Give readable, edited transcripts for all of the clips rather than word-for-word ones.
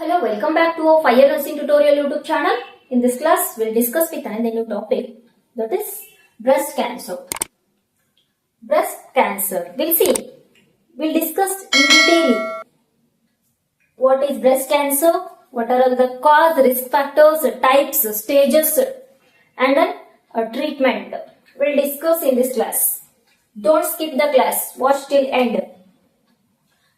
Hello, welcome back to our Fire Nursing Tutorial YouTube channel. In this class, we'll discuss with another new topic, that is breast cancer. Breast cancer. We'll discuss in detail what is breast cancer, what are the cause, risk factors, types, stages, and then treatment. We'll discuss in this class. Don't skip the class. Watch till end.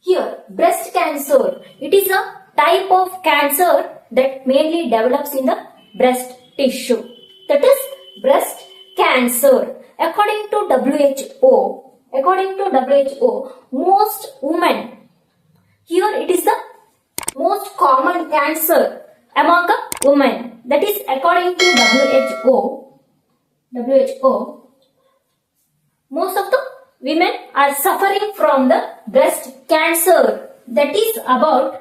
Here, breast cancer. It is a type of cancer that mainly develops in the breast tissue. That is breast cancer. According to WHO, most women, here it is the most common cancer among the women. That is according to WHO, most of the women are suffering from the breast cancer. That is about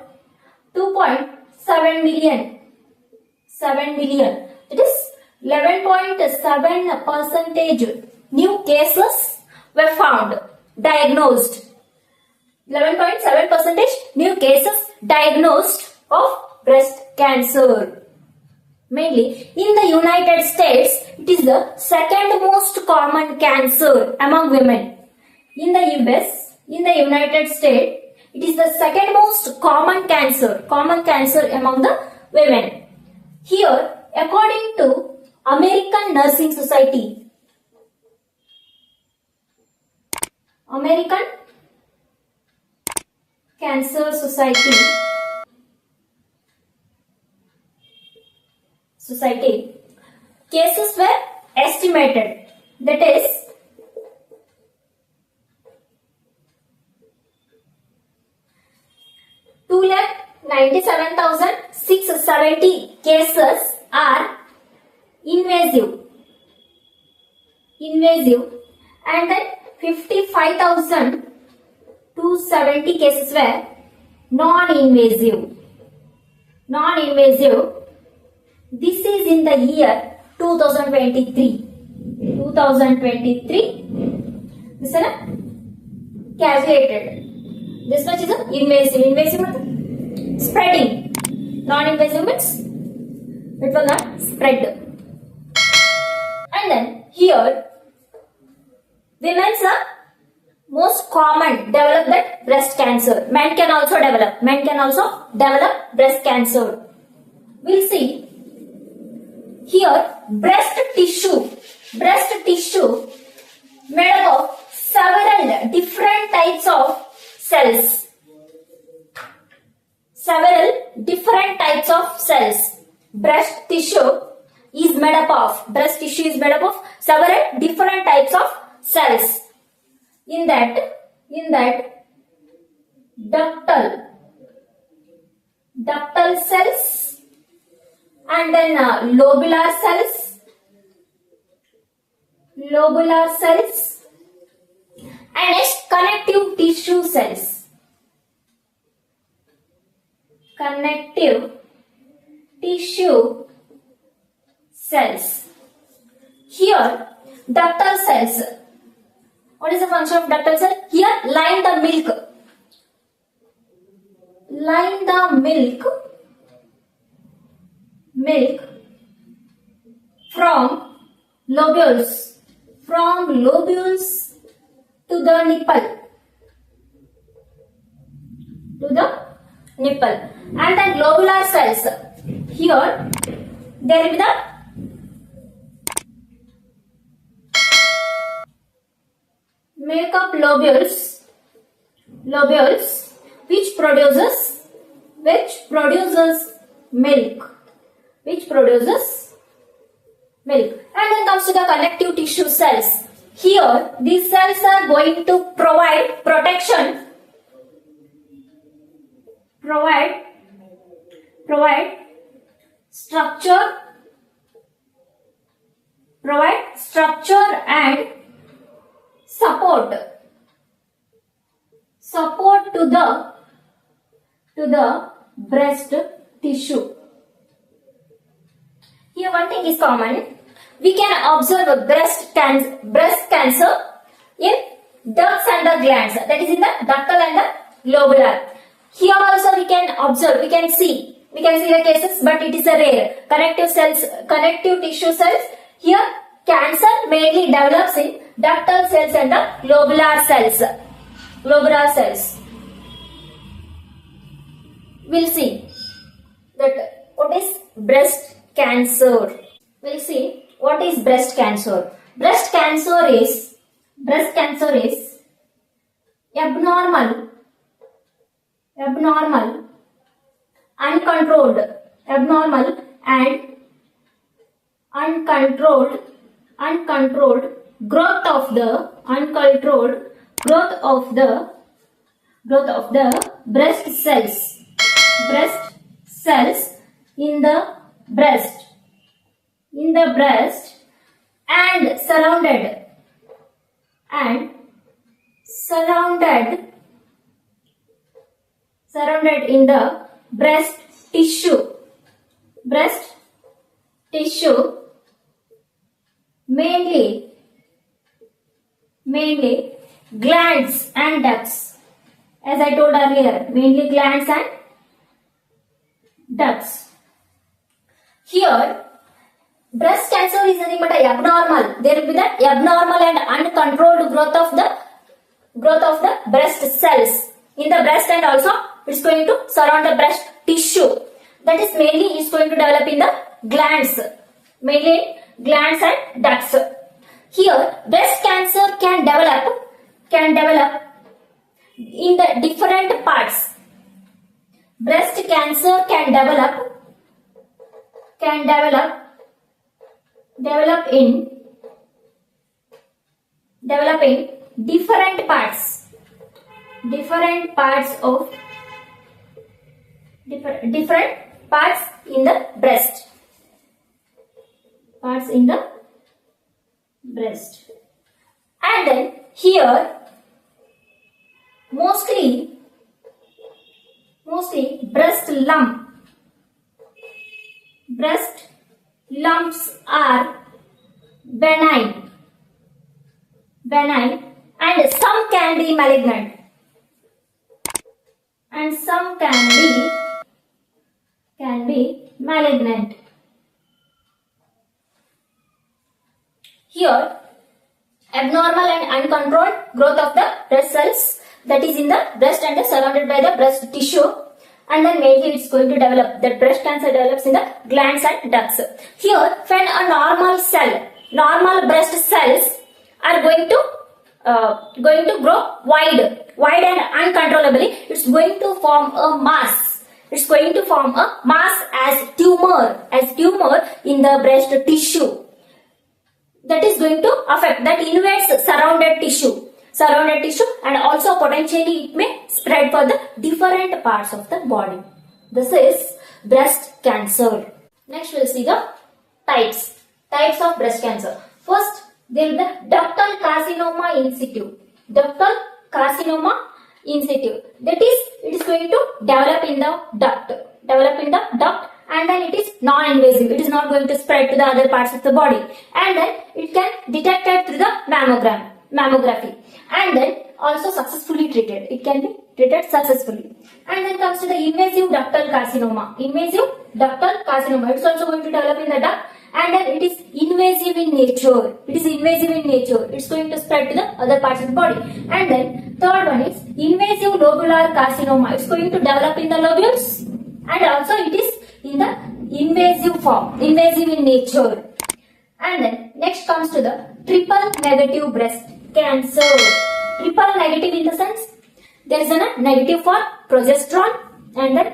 2.7 million. 7 million. It is 11.7% new cases were found, diagnosed. 11.7% new cases diagnosed of breast cancer. Mainly in the United States, it is the second most common cancer among women. In the US, in the United States, it is the second most common cancer among the women. Here, according to American Nursing Society, American Cancer Society, cases were estimated. That is 2,97,670 cases are invasive, and then 55,270 cases were non-invasive. This is in the year 2023. This is calculated. This much is invasive. Invasive means spreading. Non-invasive means it will not spread. And then here, women's are most common develop that breast cancer. Men can also develop breast cancer. We'll see here breast tissue made up of several different types of cells. Breast tissue is made up of several different types of cells. In that ductal cells, and then lobular cells, and next connective tissue cells. Here, ductal cells. What is the function of ductal cell? Here, line the milk from lobules to the nipple. And then globular cells. Here, there will be the makeup lobules which produces milk. And then comes to the connective tissue cells. Here, these cells are going to provide protection, structure and support to the breast tissue. Here one thing is common. We can observe breast cancer in ducts and the glands. That is in the ductal and the lobular. Here also we can observe, we can see the cases, but it is a rare. Connective tissue cells. Here cancer mainly develops in ductal cells and the lobular cells. We'll see that what is breast cancer. We'll see what is breast cancer. Breast cancer is abnormal, uncontrolled growth of the breast cells in the breast and surrounded in the breast tissue, mainly glands and ducts. As I told earlier, mainly glands and ducts. Here, breast cancer is nothing but abnormal. There will be the abnormal and uncontrolled growth of the breast cells in the breast, and also it's going to surround the breast tissue. That is mainly is going to develop in the glands, mainly glands and ducts. Here, breast cancer can develop in the different parts. Breast cancer can develop in different parts in the breast. And then here mostly breast lumps are benign, and some can be malignant, Here, abnormal and uncontrolled growth of the breast cells, that is in the breast and surrounded by the breast tissue, and then mainly it's going to develop, that breast cancer develops in the glands and ducts. Here, when a normal breast cells are going to grow wide and uncontrollably, it's going to form a mass. It's going to form a mass as tumor in the breast tissue. That is going to affect, that invades surrounded tissue, and also potentially it may spread for the different parts of the body. This is breast cancer. Next we'll see the types of breast cancer. First, there is the ductal carcinoma in situ. That is, it is going to develop in the duct, and then it is non-invasive. It is not going to spread to the other parts of the body, and then it can detected through the mammography, and then also successfully treated. It can be treated successfully. And then comes to the invasive ductal carcinoma. It's also going to develop in the duct, and then it is invasive in nature. It's going to spread to the other parts of the body. And then third one is invasive lobular carcinoma. It's going to develop in the lobules, and also it is in the invasive form, invasive in nature. And then next comes to the triple negative breast cancer. Triple negative in the sense there is a negative for progesterone, and then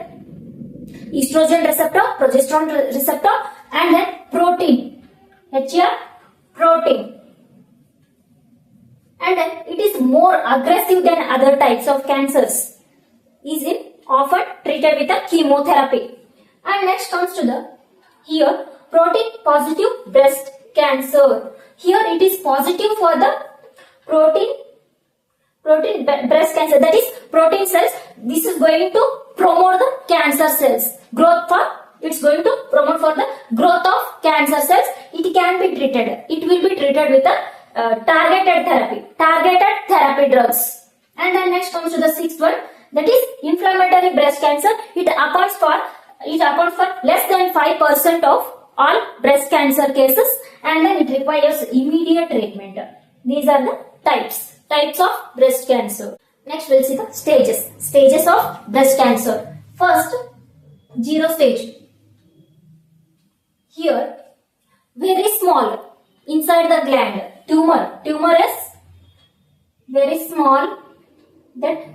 estrogen receptor, progesterone receptor, and then protein, protein. And then it is more aggressive than other types of cancers. Is often treated with a chemotherapy. And next comes to the here protein positive breast cancer. Here it is positive for the protein breast cancer, that is protein cells. This is going to promote the cancer cells growth for, it's going to promote for the growth of cancer cells. It can be treated, it will be treated with a targeted therapy drugs. And then next comes to the sixth one, that is inflammatory breast cancer. It accounts for less than 5% of all breast cancer cases, and then it requires immediate treatment. These are the types of breast cancer. Next we'll see the stages of breast cancer. First, 0 stage. Here, very small inside the gland, tumor is very small, that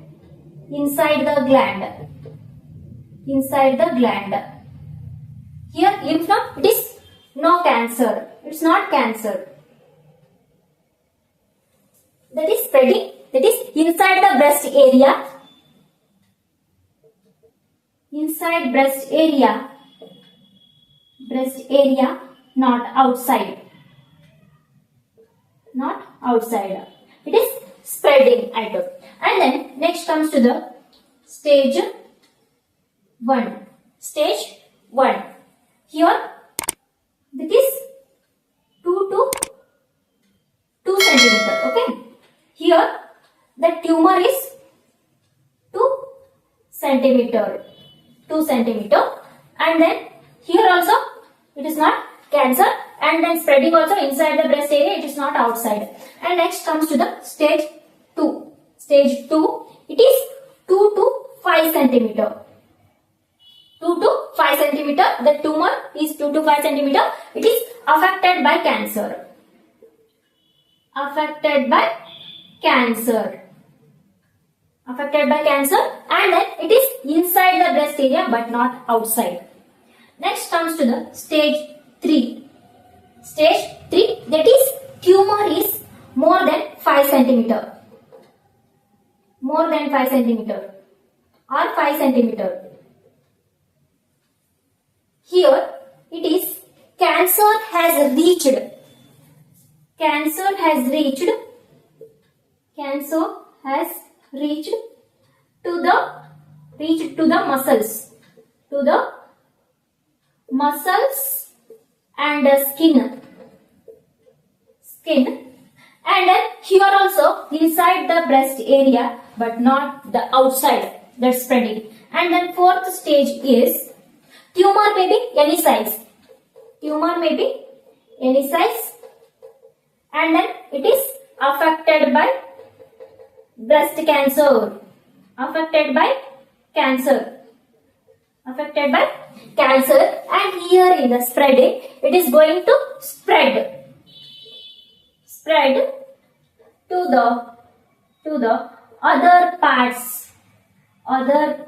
inside the gland. Here, lymph node, it is no cancer, it's not cancer. That is spreading, that is inside the breast area, not outside. It is spreading item. And then next comes to the stage 1. Here, that is 2 centimeter. Okay. Here, the tumor is 2 centimeter. And then here also it is not cancer, and then spreading also inside the breast area, it is not outside. And next comes to the stage 2. It is 2 to 5 centimeter. The tumor is 2 to 5 centimeter. It is affected by cancer. And then it is inside the breast area but not outside. Next comes to the stage 3. That is tumor is more than 5 centimeter. Or 5 centimeter. Here it is cancer has reached to the muscles and skin, and then here also inside the breast area but not the outside, that's spreading. And then fourth stage is tumor may be any size, and then it is affected by breast cancer. And here in the spreading, it is going to spread to the other parts of the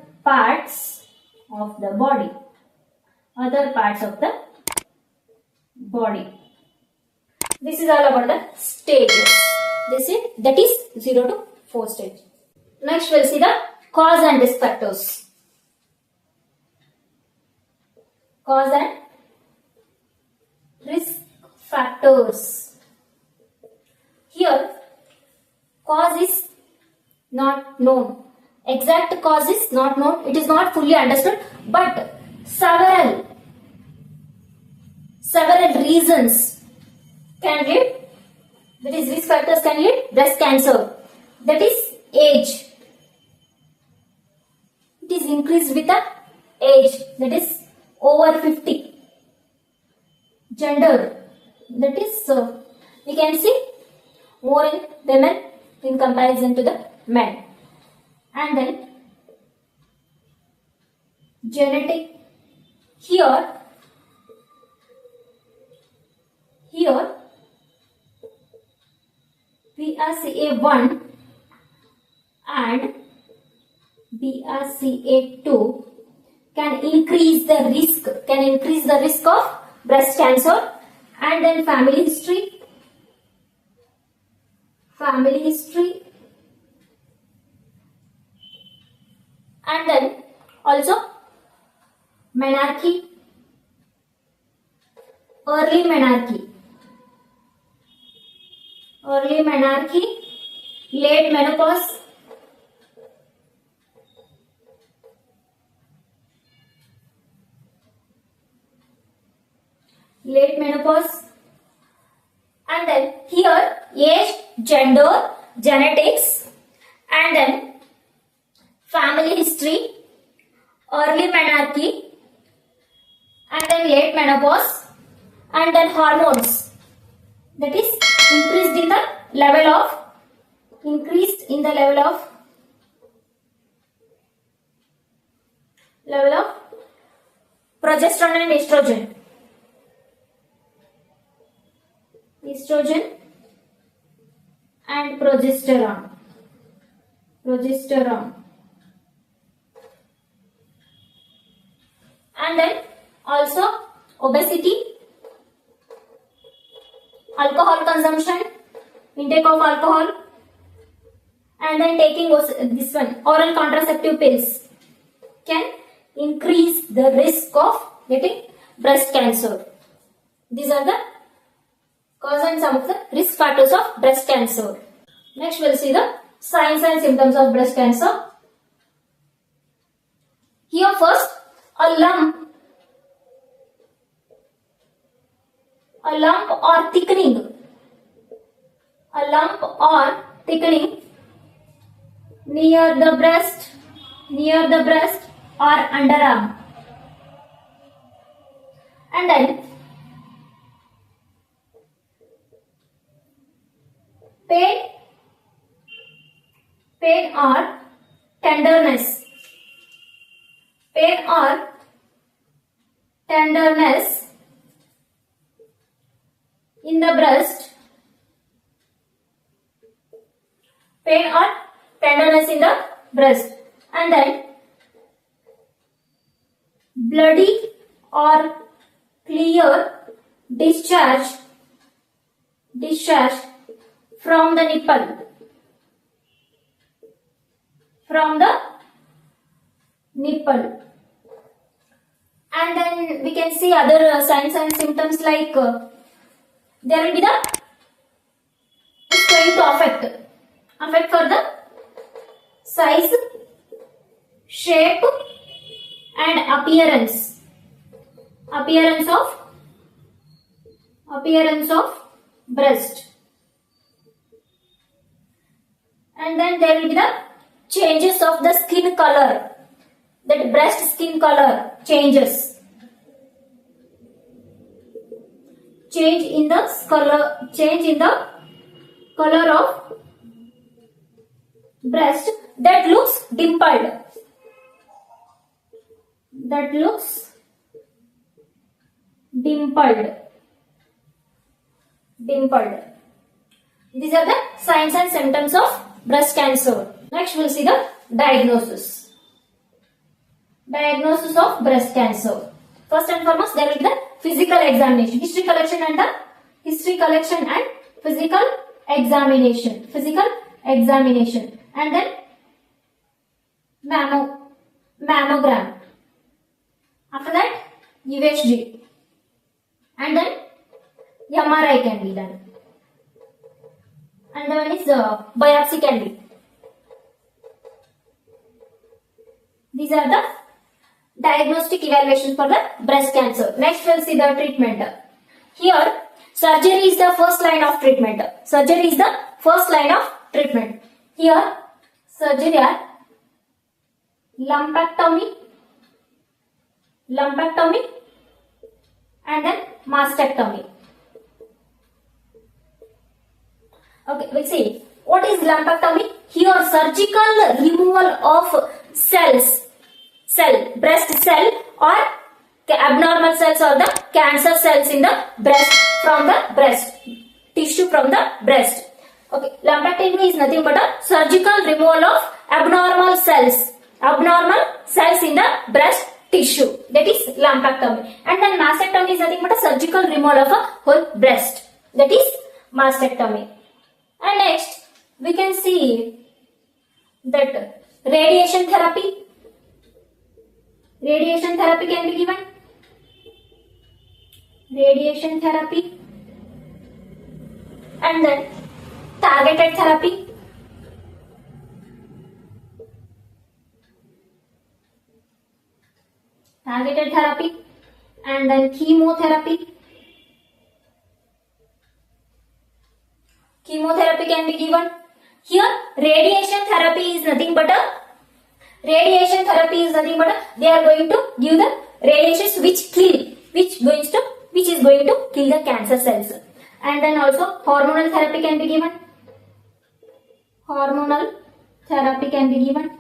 body. This is all about the stages. That is 0 to 4 stage. Next we'll see the cause and risk factors. Here, cause is not known. Exact cause is not known. It is not fully understood, but several reasons can lead, that is risk factors can lead breast cancer. That is age. It is increased with the age, that is over 50. Gender, that is we can see more in women in comparison to the men. And then genetic. Here BRCA1 and BRCA2 can increase the risk of breast cancer. And then family history, and then also menarche, early menarche, late menopause, and then here age, gender, genetics, and then family history, early menarche, and then late menopause, and then hormones, that is increased in the level of progesterone and estrogen and progesterone, and then also obesity, alcohol consumption, intake of alcohol, and then taking this one oral contraceptive pills can increase the risk of getting breast cancer. These are the cause and some of the risk factors of breast cancer. Next we'll see the signs and symptoms of breast cancer. Here first, a lump or thickening near the breast or underarm, and then pain or tenderness in the breast, and then bloody or clear discharge from the nipple, and then we can see other signs and symptoms like there will be it's going to affect for the size, shape and appearance of breast, and then there will be the changes of the skin color, that breast skin color change in the color of breast that looks dimpled. These are the signs and symptoms of breast cancer. Next we'll see the diagnosis of breast cancer. First and foremost, there will be the physical examination, history collection and physical examination, and then mammogram. After that, UHG, and then MRI can be done, and then is biopsy can be. These are the diagnostic evaluations for the breast cancer. Next we'll see the treatment. Here, surgery is the first line of treatment. Here, surgery are lumpectomy and then mastectomy. Okay, we'll see. What is lumpectomy? Here, surgical removal of breast cell or abnormal cells or the cancer cells in the breast from the breast tissue from the breast. Okay, lumpectomy is nothing but a surgical removal of abnormal cells in the breast tissue, that is lumpectomy. And then mastectomy is nothing but a surgical removal of a whole breast, that is mastectomy. And next we can see that radiation therapy can be given. And then targeted therapy, and then chemotherapy can be given. Here radiation therapy is nothing but a Radiation therapy is nothing but they are going to give the radiations which is going to kill the cancer cells. And then also hormonal therapy can be given. Hormonal therapy can be given.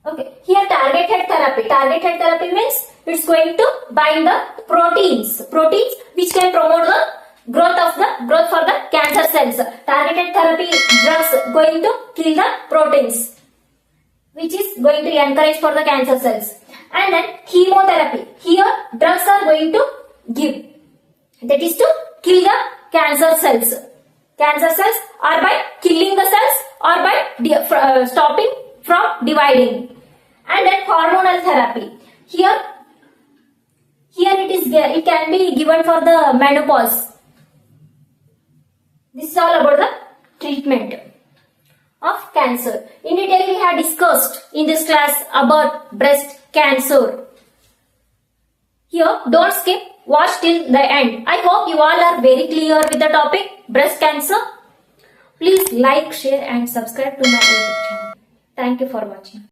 Okay, here targeted therapy. Targeted therapy means it's going to bind the proteins which can promote the growth for the cancer cells. Targeted therapy drugs going to kill the proteins which is going to encourage for the cancer cells. And then chemotherapy. Here drugs are going to give, that is to kill the cancer cells. Cancer cells are by killing the cells or by stopping from dividing. And then hormonal therapy. Here it can be given for the menopause. This is all about the treatment of cancer. In detail we have discussed in this class about breast cancer. Here don't skip, watch till the end. I hope you all are very clear with the topic breast cancer. Please like, share and subscribe to my YouTube channel. Thank you for watching.